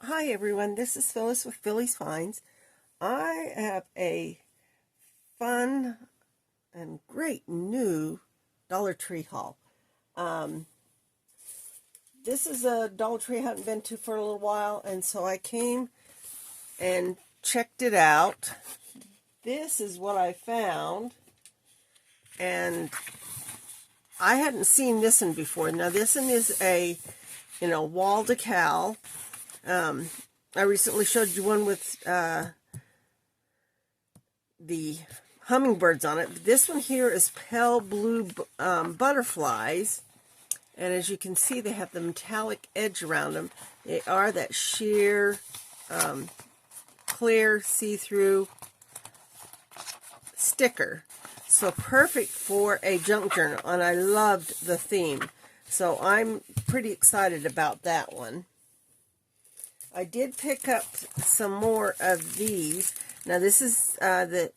Hi everyone, this is Phyllis with Phyllis Finds. I have a fun and great new Dollar Tree haul. Um, this is a Dollar Tree I haven't been to for a little while, and so I came and checked it out. This is what I found, and I hadn't seen this one before. Now this one is a, wall decal. I recently showed you one with the hummingbirds on it. This one here is pale blue butterflies, and as you can see, they have the metallic edge around them. They are that sheer, clear, see-through sticker. So perfect for a junk journal, and I loved the theme. So I'm pretty excited about that one. I did pick up some more of these. Now this is the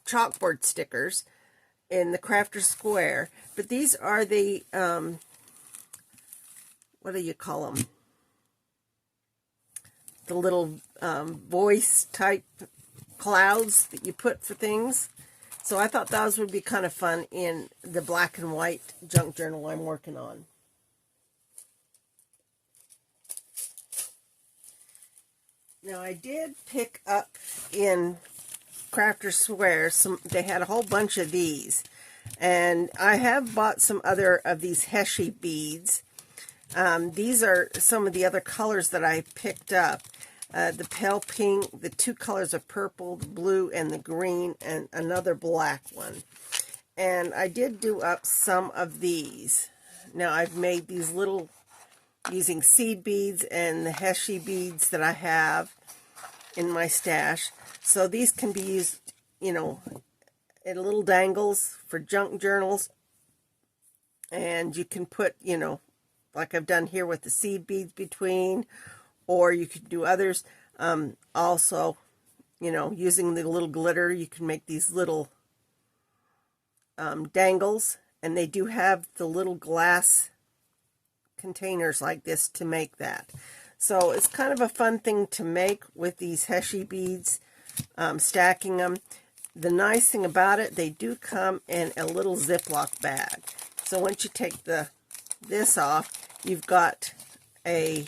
chalkboard stickers in the Crafter Square, but these are the what do you call them? The little voice type clouds that you put for things. So I thought those would be kind of fun in the black and white junk journal I'm working on. Now I did pick up in Crafter Square they had a whole bunch of these, and I have bought some other of these Heshy beads. These are some of the other colors that I picked up. The pale pink, the two colors of purple, the blue, and the green, and another black one. And I did do up some of these. Now I've made these little, using seed beads and the Heshy beads that I have in my stash. So these can be used, in little dangles for junk journals. And you can put, like I've done here with the seed beads between, or you could do others. Also, using the little glitter, you can make these little dangles, and they do have the little glass containers like this to make that. So it's kind of a fun thing to make with these Heshy beads, stacking them. The nice thing about it, they do come in a little Ziploc bag. So once you take this off, you've got a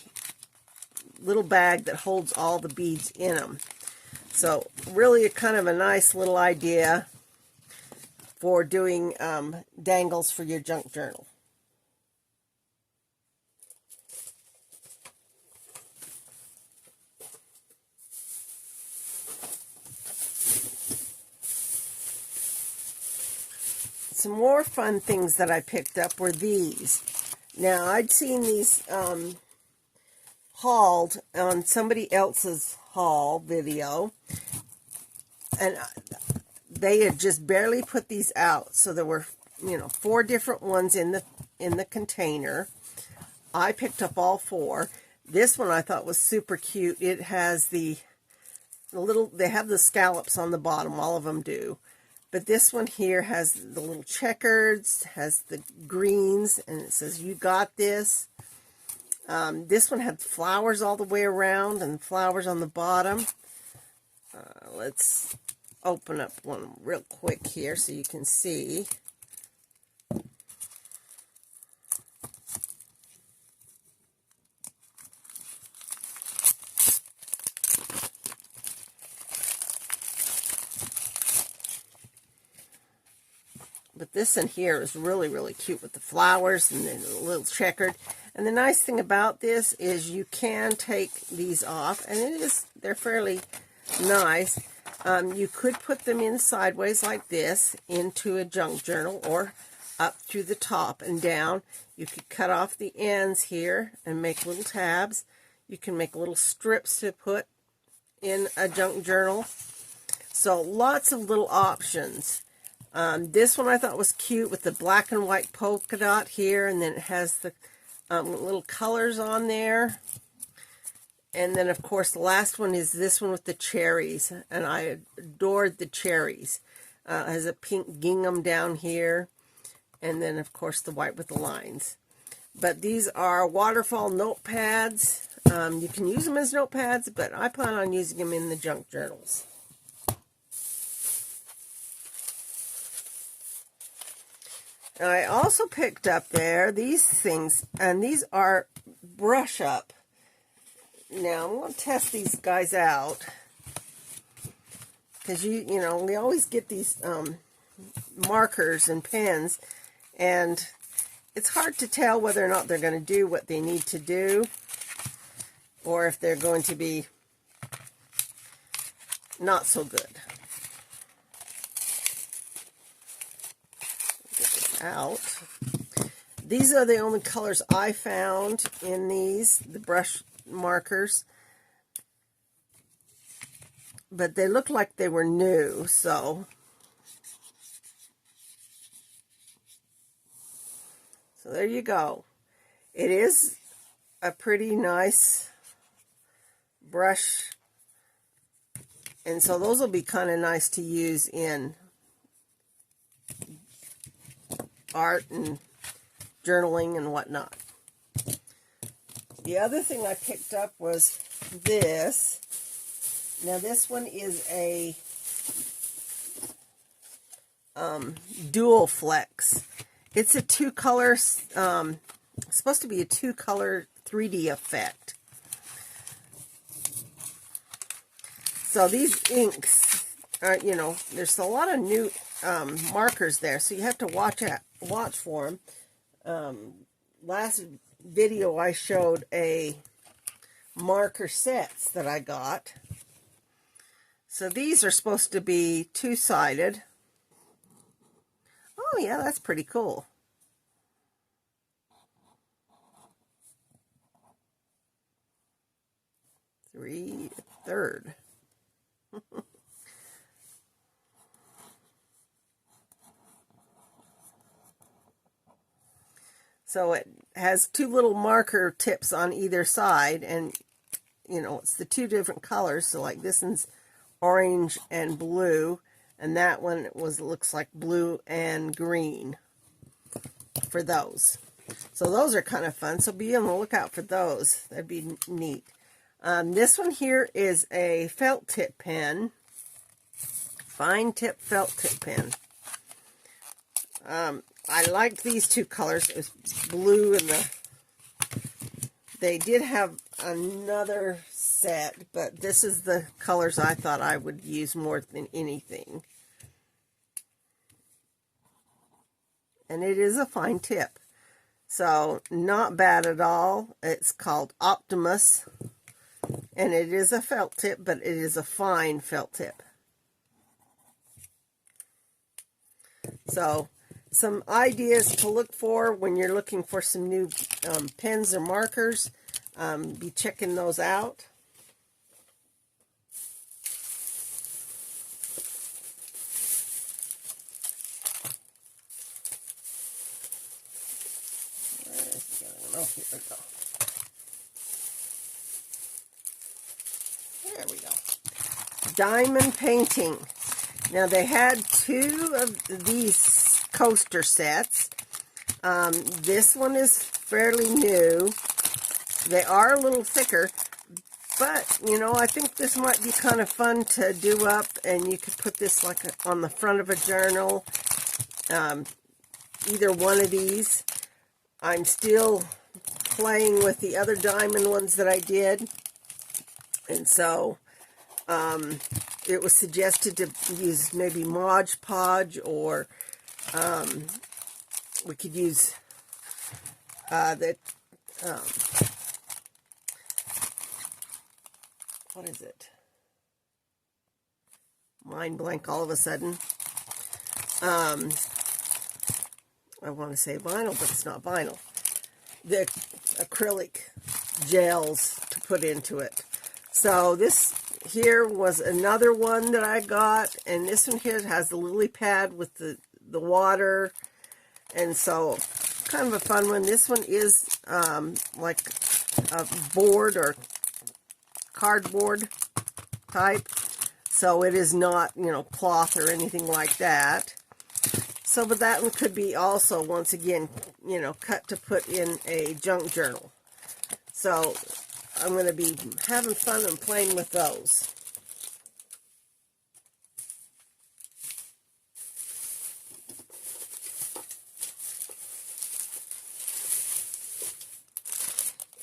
little bag that holds all the beads in them. So really a kind of a nice little idea for doing dangles for your junk journal. Some more fun things that I picked up were these. Now, I'd seen these hauled on somebody else's haul video, and they had just barely put these out. So there were, 4 different ones in the container. I picked up all 4. This one I thought was super cute. It has the little, they have the scallops on the bottom, all of them do. But this one here has the little checkers, has the greens, and it says, "You got this." This one had flowers all the way around and flowers on the bottom. Let's open up one real quick here so you can see. But this in here is really, really cute with the flowers and then a little checkered. And the nice thing about this is you can take these off, and they're fairly nice. You could put them in sideways like this into a junk journal, or up through the top and down. You could cut off the ends here and make little tabs. You can make little strips to put in a junk journal. So lots of little options. This one I thought was cute with the black and white polka dot here, and then it has the little colors on there. And then, of course, the last one is this one with the cherries, and I adored the cherries. It has a pink gingham down here, and then, of course, the white with the lines. But these are waterfall notepads. You can use them as notepads, but I plan on using them in the junk journals. I also picked up there these things, and these are brush up. Now, I'm going to test these guys out, because you know, we always get these markers and pens, and it's hard to tell whether or not they're going to do what they need to do, or if they're going to be not so good. Get this out. These are the only colors I found in these, the brush markers. But they look like they were new, so there you go. It is a pretty nice brush, and so those will be kind of nice to use in art and journaling and whatnot. The other thing I picked up was this. Now this one is a dual flex. It's a two-color, supposed to be a two-color 3D effect. So these inks are, you know, there's a lot of new markers there, so you have to watch for them. Last video I showed a marker sets that I got. So these are supposed to be two-sided. Oh yeah, that's pretty cool. Third. So it has two little marker tips on either side, and you know, it's the two different colors. So like this one's orange and blue, and that one looks like blue and green for those. So those are kind of fun. So be on the lookout for those. That'd be neat. This one here is a felt tip pen. Fine tip felt tip pen. I liked these two colors. It was blue and they did have another set, but this is the colors I thought I would use more than anything. And it is a fine tip. So, not bad at all. It's called Optimus. And it is a felt tip, but it is a fine felt tip. So, some ideas to look for when you're looking for some new pens or markers. Be checking those out. Oh, here we go. There we go. Diamond painting. Now, they had two of these coaster sets. This one is fairly new. They are a little thicker, but, you know, I think this might be kind of fun to do up, and you could put this like on the front of a journal. Either one of these. I'm still playing with the other diamond ones that I did, and so it was suggested to use maybe Mod Podge, or we could use what is it? Mind blank all of a sudden. I want to say vinyl, but it's not vinyl. The acrylic gels to put into it. So this here was another one that I got, and this one here has the lily pad with the water, and so kind of a fun one. This one is like a board or cardboard type, so it is not, you know, cloth or anything like that. So, but that one could be also, once again, you know, cut to put in a junk journal. So, I'm going to be having fun and playing with those.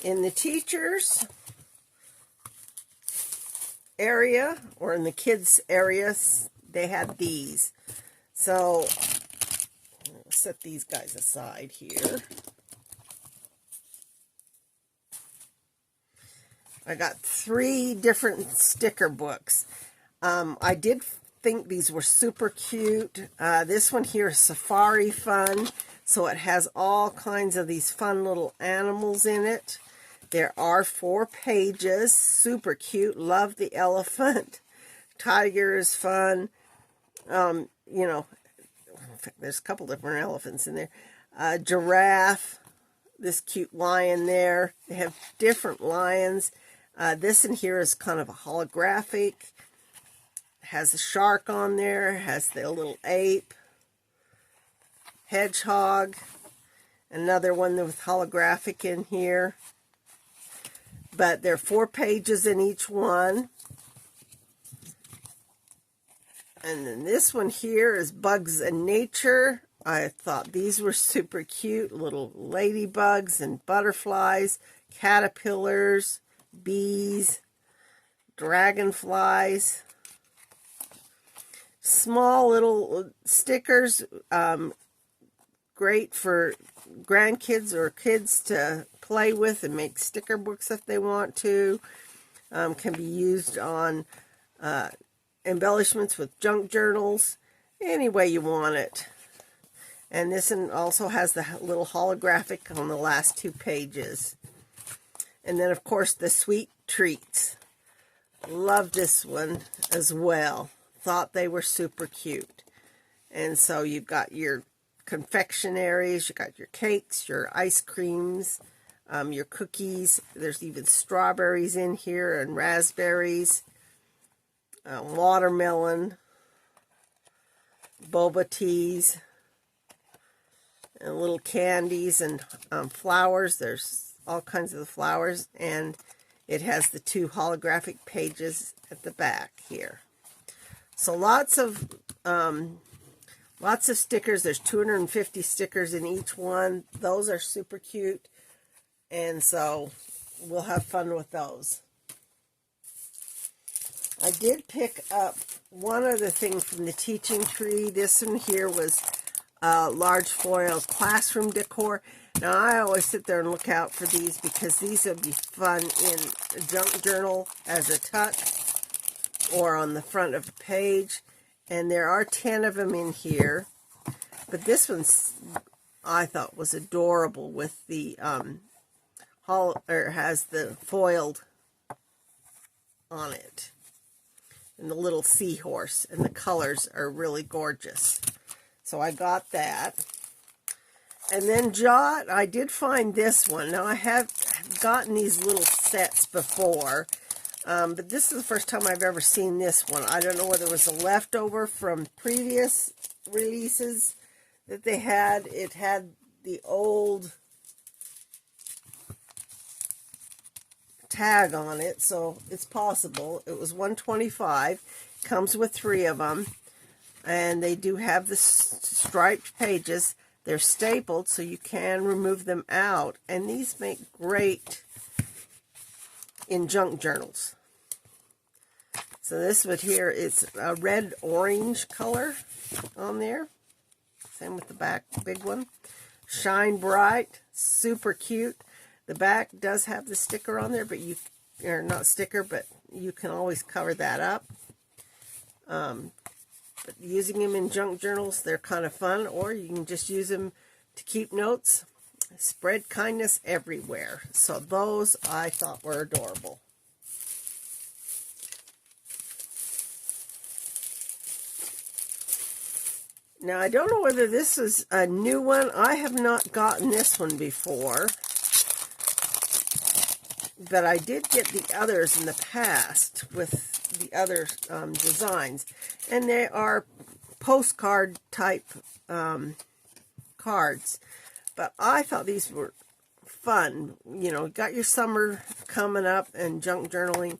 In the teachers area, or in the kids areas, they had these. So I'll set these guys aside here. I got 3 different sticker books. I did think these were super cute. This one here is Safari Fun. So it has all kinds of these fun little animals in it. There are 4 pages. Super cute. Love the elephant. Tiger is fun. You know, there's a couple different elephants in there. Giraffe. This cute lion there. They have different lions. This in here is kind of a holographic. Has a shark on there. Has the little ape. Hedgehog. Another one with holographic in here. But there are 4 pages in each one. And then this one here is Bugs in Nature. I thought these were super cute. Little ladybugs and butterflies, caterpillars, bees, dragonflies. Small little stickers. Great for grandkids or kids to play with and make sticker books if they want to. Can be used on embellishments with junk journals, any way you want it. And this one also has the little holographic on the last 2 pages. And then, of course, the sweet treats. Love this one as well. Thought they were super cute. And so you've got your confectionaries, you got your cakes, your ice creams, your cookies. There's even strawberries in here and raspberries, watermelon, boba teas, and little candies and flowers. There's all kinds of the flowers, and it has the 2 holographic pages at the back here. So lots of stickers. There's 250 stickers in each one. Those are super cute. And so we'll have fun with those. I did pick up one other thing from the teaching tree. This one here was large foil classroom decor. Now I always sit there and look out for these because these would be fun in a junk journal as a tuck or on the front of a page. And there are 10 of them in here. But this one's, I thought, was adorable with the has the foiled on it. And the little seahorse. And the colors are really gorgeous. So I got that. And then Jot, I did find this one. Now I have gotten these little sets before. But this is the first time I've ever seen this one. I don't know whether it was a leftover from previous releases that they had. It had the old tag on it, so it's possible. It was $125. Comes with 3 of them. And they do have the striped pages. They're stapled, so you can remove them out. And these make great in junk journals. So this one here is a red-orange color on there. Same with the back, big one. Shine Bright, super cute. The back does have the sticker on there, but you, or not sticker, but you can always cover that up. But using them in junk journals, they're kind of fun, or you can just use them to keep notes. Spread kindness everywhere. So those I thought were adorable. Now, I don't know whether this is a new one. I have not gotten this one before. But I did get the others in the past with the other designs. And they are postcard type cards. But I thought these were fun. You know, got your summer coming up and junk journaling.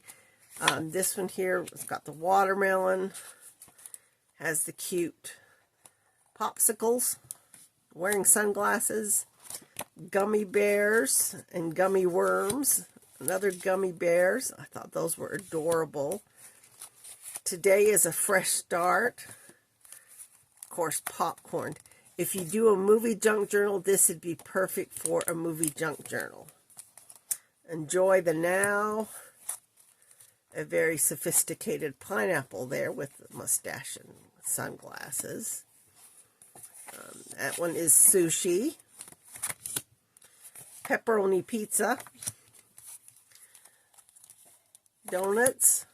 This one here, it's got the watermelon, has the cute popsicles, wearing sunglasses, gummy bears and gummy worms, another gummy bears. I thought those were adorable. Today is a fresh start. Of course, popcorn. If you do a movie junk journal, this would be perfect for a movie junk journal. Enjoy the now. A very sophisticated pineapple there with the mustache and sunglasses. That one is sushi. Pepperoni pizza. Donuts.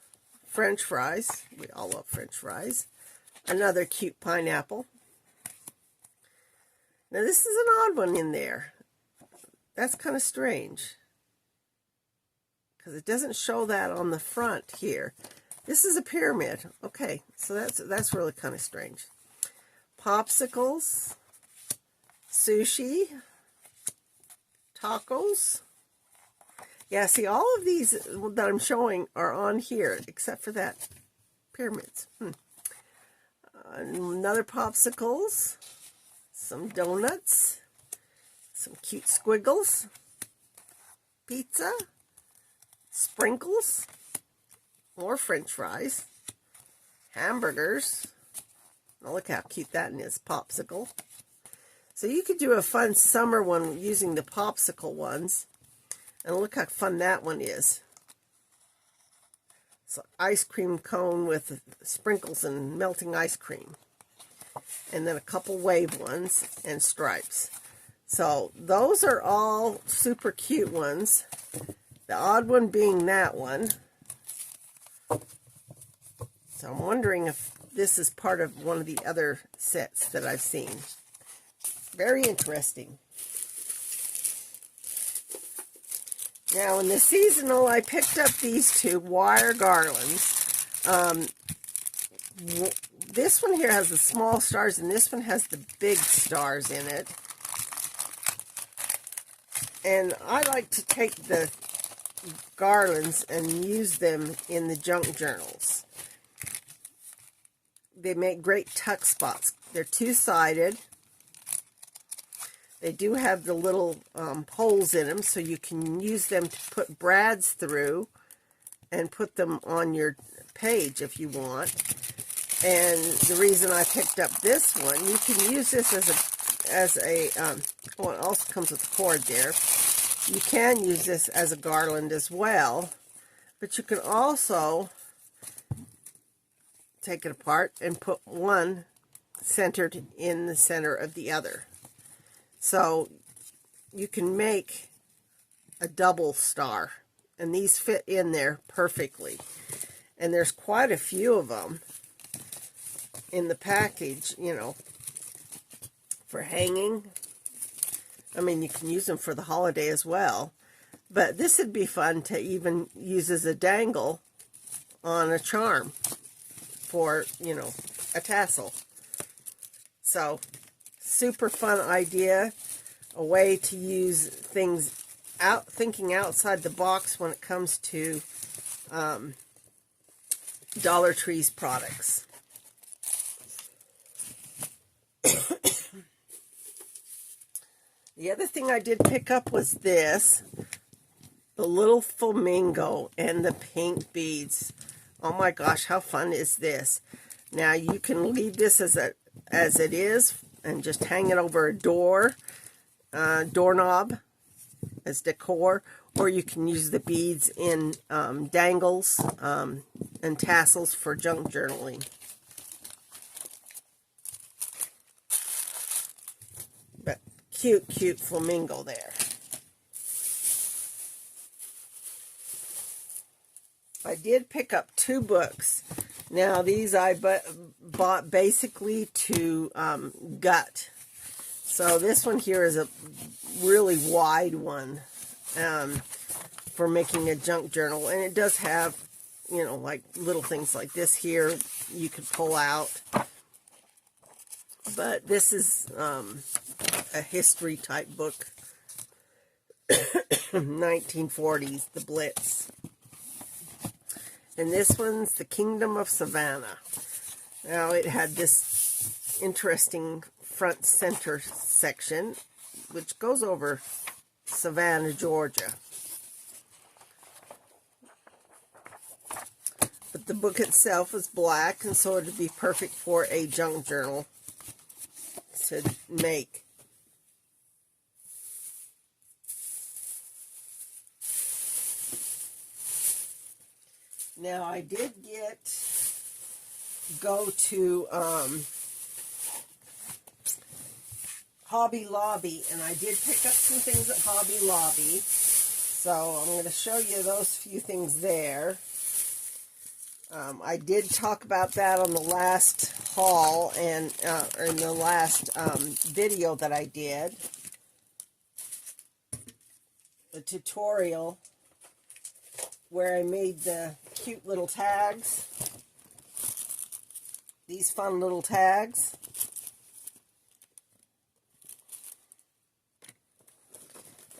French fries. We all love French fries. Another cute pineapple. Now this is an odd one in there. That's kind of strange, because it doesn't show that on the front here. This is a pyramid. Okay, so that's really kind of strange. Popsicles, sushi, tacos. Yeah, see, all of these that I'm showing are on here, except for that pyramids. Another popsicles, some donuts, some cute squiggles, pizza, sprinkles, more French fries, hamburgers. Oh, look how cute that is, popsicle. So you could do a fun summer one using the popsicle ones. And look how fun that one is. It's an ice cream cone with sprinkles and melting ice cream. And then a couple wave ones and stripes. So those are all super cute ones. The odd one being that one. So I'm wondering if this is part of one of the other sets that I've seen. Very interesting. Now in the seasonal, I picked up these two wire garlands. This one here has the small stars, and this one has the big stars in it. And I like to take the garlands and use them in the junk journals. They make great tuck spots. They're two-sided. They do have the little holes in them, so you can use them to put brads through and put them on your page if you want. And the reason I picked up this one, you can use this as a oh, it also comes with a cord there. You can use this as a garland as well, but you can also take it apart and put one centered in the center of the other. So you can make a double star, and these fit in there perfectly. And there's quite a few of them in the package, you know, for hanging. I mean, you can use them for the holiday as well. But this would be fun to even use as a dangle on a charm for, you know, a tassel. So super fun idea, a way to use things thinking outside the box when it comes to Dollar Tree's products. The other thing I did pick up was this, the little flamingo and the pink beads. Oh my gosh, how fun is this? Now you can leave this as it is and just hang it over a doorknob as decor, or you can use the beads in dangles and tassels for junk journaling. But cute flamingo there. I did pick up 2 books. Now these I bought basically to gut. So this one here is a really wide one for making a junk journal. And it does have, you know, like little things like this here you could pull out. But this is a history type book. 1940s, the Blitz. And this one's the Kingdom of Savannah. Now, it had this interesting front center section, which goes over Savannah, Georgia. But the book itself is black, and so it would be perfect for a junk journal to make. Now, I did go to Hobby Lobby, and I did pick up some things at Hobby Lobby. So I'm going to show you those few things there. I did talk about that on the last haul and or in the last video that I did. The tutorial where I made the cute little tags. These fun little tags.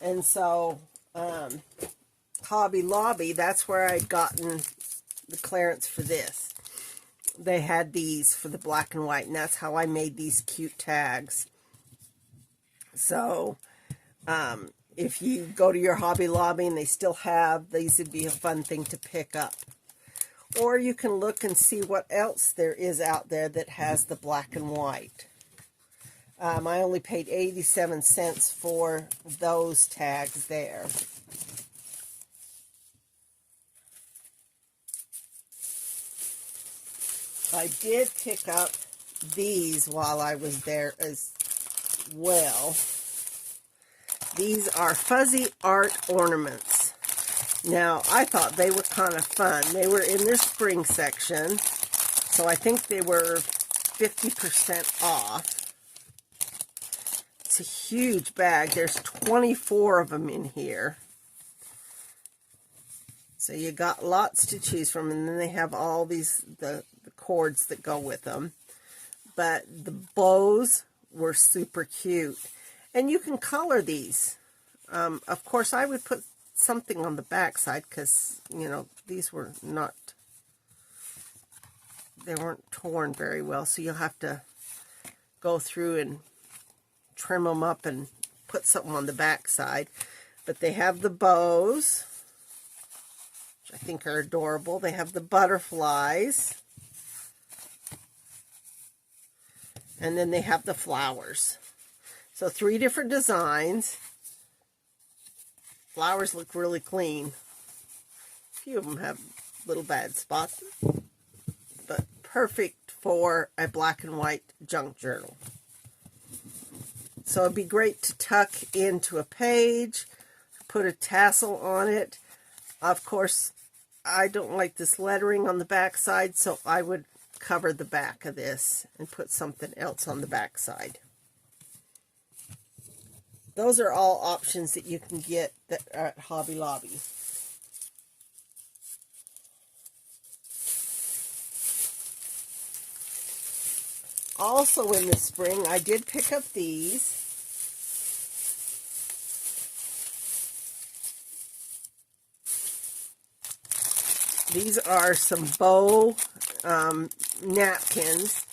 And so, Hobby Lobby, that's where I'd gotten the clearance for this. They had these for the black and white, and that's how I made these cute tags. So, if you go to your Hobby Lobby and they still have, these would be a fun thing to pick up. Or you can look and see what else there is out there that has the black and white. I only paid 87 cents for those tags there. I did pick up these while I was there as well. These are fuzzy art ornaments. Now, I thought they were kind of fun. They were in their spring section, so I think they were 50% off. It's a huge bag. There's 24 of them in here. So you got lots to choose from, and then they have all these, the cords that go with them. But the bows were super cute. And you can color these. Of course, I would put something on the back side because, you know, these were not, they weren't torn very well. So you'll have to go through and trim them up and put something on the back side. But they have the bows, which I think are adorable. They have the butterflies. And then they have the flowers. So 3 different designs. Flowers look really clean. A few of them have little bad spots. But perfect for a black and white junk journal. So it'd be great to tuck into a page, put a tassel on it. Of course, I don't like this lettering on the back side, so I would cover the back of this and put something else on the back side. Those are all options that you can get that are at Hobby Lobby. Also in the spring, I did pick up these. These are some bow napkins.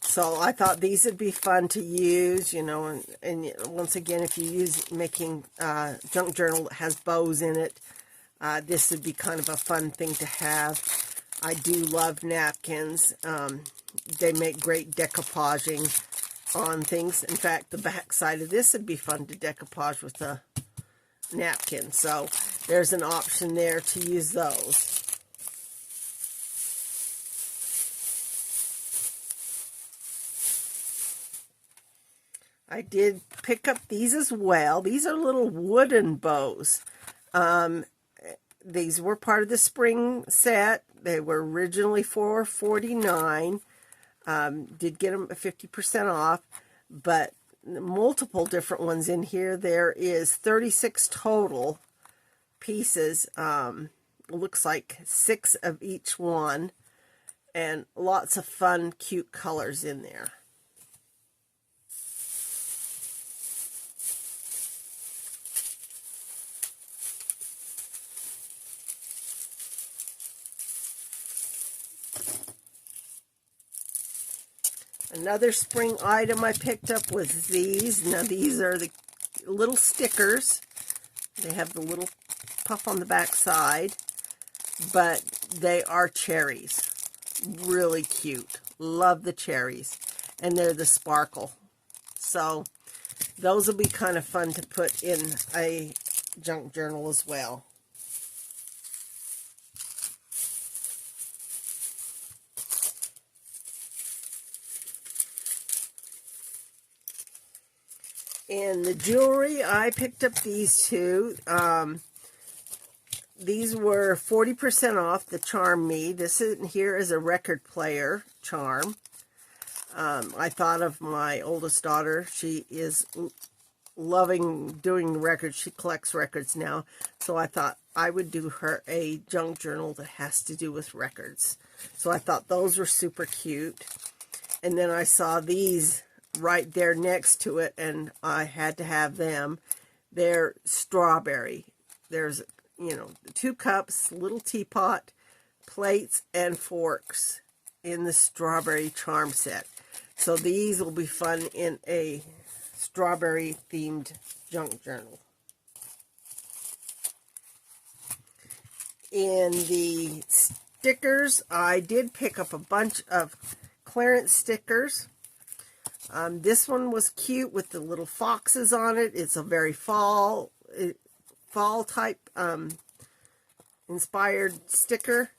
So I thought these would be fun to use, you know, and once again, if you use making junk journal that has bows in it, this would be kind of a fun thing to have. I do love napkins. They make great decoupaging on things. In fact, the back side of this would be fun to decoupage with a napkin. So there's an option there to use those. I did pick up these as well. These are little wooden bows. These were part of the spring set. They were originally $4.49. Did get them 50% off, but multiple different ones in here. There is 36 total pieces. Looks like 6 of each one, and lots of fun, cute colors in there. Another spring item I picked up was these. Now these are the little stickers. They have the little puff on the back side, but they are cherries. Really cute. Love the cherries. And they're the sparkle. So those will be kind of fun to put in a junk journal as well. In the jewelry, I picked up these two. These were 40% off the Charm Me. This in here is a record player charm. I thought of my oldest daughter. She is loving doing records. She collects records now. So I thought I would do her a junk journal that has to do with records. So I thought those were super cute. And then I saw these right there next to it, and I had to have them. They're strawberry. There's, you know, 2 cups, little teapot, plates, and forks in the strawberry charm set. So these will be fun in a strawberry themed junk journal. In the stickers, I did pick up a bunch of clearance stickers. This one was cute with the little foxes on it. It's a very fall type inspired sticker.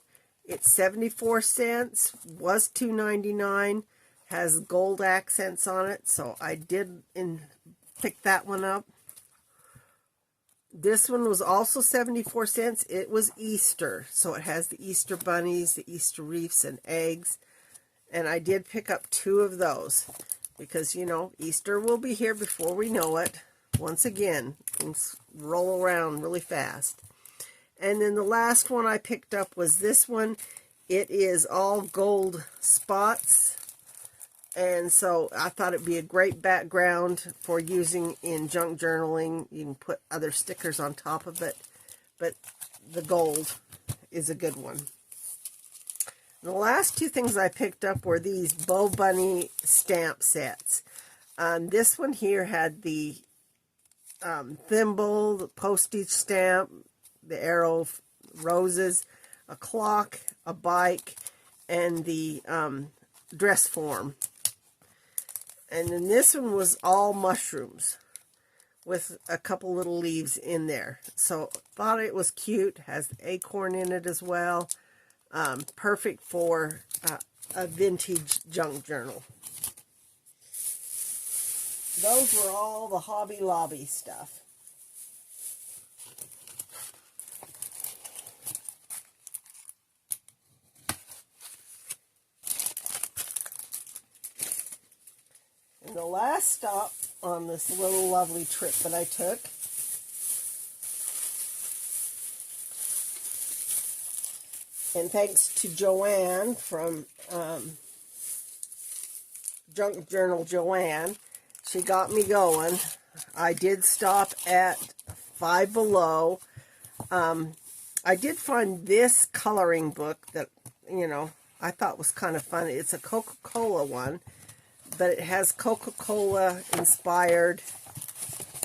It's 74 cents, was $2.99, has gold accents on it, so I did pick that one up. This one was also 74 cents. It was Easter, so it has the Easter bunnies, the Easter wreaths, and eggs. And I did pick up 2 of those because, you know, Easter will be here before we know it. Once again, things roll around really fast. And then the last one I picked up was this one. It is all gold spots. And so I thought it'd be a great background for using in junk journaling. You can put other stickers on top of it, but the gold is a good one. And the last 2 things I picked up were these Bo Bunny stamp sets. This one here had the thimble, the postage stamp, the arrow roses, a clock, a bike, and the dress form. And then this one was all mushrooms with a couple little leaves in there. So thought it was cute. Has the acorn in it as well. Perfect for a vintage junk journal. Those were all the Hobby Lobby stuff. And the last stop on this little lovely trip that I took and thanks to Joanne from Junk Journal Joanne, she got me going. I did stop at Five Below. I did find this coloring book that, you know, I thought was kind of fun. It's a Coca-Cola one, but it has Coca-Cola inspired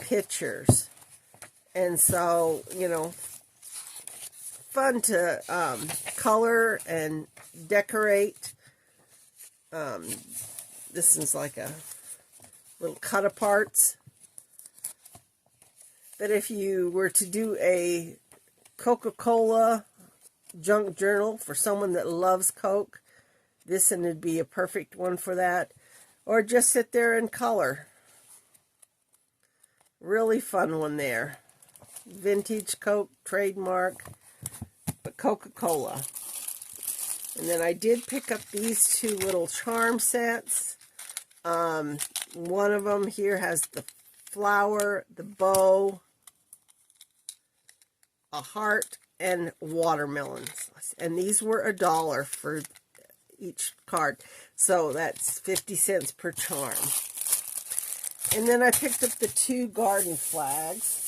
pictures. And so, you know, fun to color and decorate. This is like a little cut-aparts. But if you were to do a Coca-Cola junk journal for someone that loves Coke, this one would be a perfect one for that. Or just sit there and color. Really fun one there. Vintage Coke trademark, but Coca-Cola. And then I did pick up these 2 little charm sets. One of them here has the flower, the bow, a heart, and watermelons. And these were $1 for each card. So that's 50 cents per charm. And then I picked up the 2 garden flags.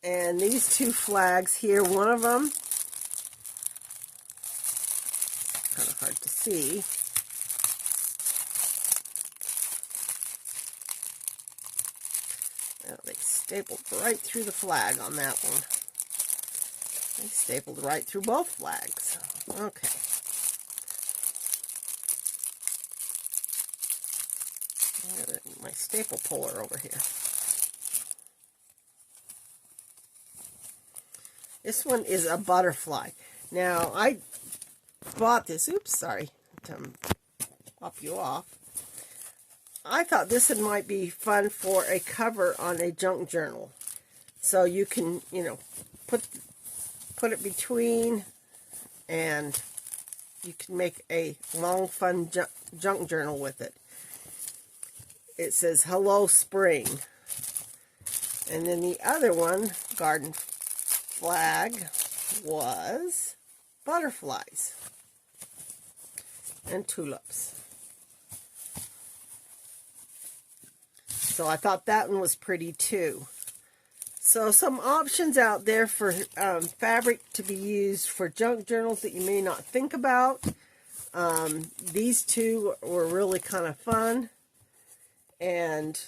And these 2 flags here, one of them kind of hard to see. Well, they stapled right through the flag on that one. They stapled right through both flags. Okay. My staple puller over here. This one is a butterfly. Now, I bought this. Oops, sorry. To pop you off. I thought this one might be fun for a cover on a junk journal. So you can, you know, put it between, and you can make a long, fun junk journal with it. It says, Hello Spring. And then the other one, garden flag, was butterflies and tulips. So I thought that one was pretty too. So some options out there for fabric to be used for junk journals that you may not think about. These two were really kind of fun and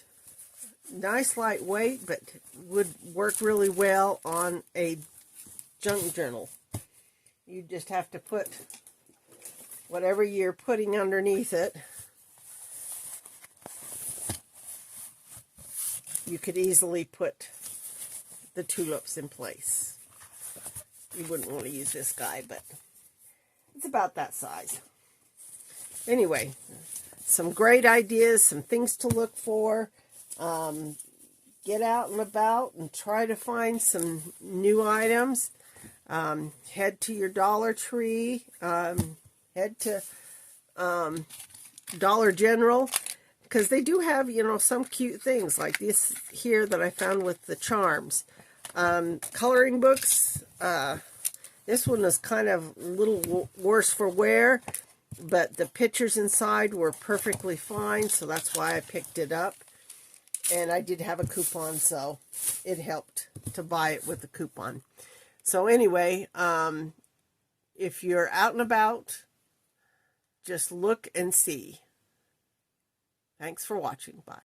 nice, lightweight, but would work really well on a junk journal. You just have to put whatever you're putting underneath it. You could easily put the tulips in place. You wouldn't want to use this guy, but it's about that size. Anyway, some great ideas, some things to look for. Get out and about and try to find some new items. Head to your Dollar Tree. Head to Dollar General. Because they do have, you know, some cute things like this here that I found with the charms. Coloring books. This one is kind of a little worse for wear, but the pictures inside were perfectly fine, so that's why I picked it up. And I did have a coupon, so it helped to buy it with the coupon. So anyway, if you're out and about, just look and see. Thanks for watching. Bye.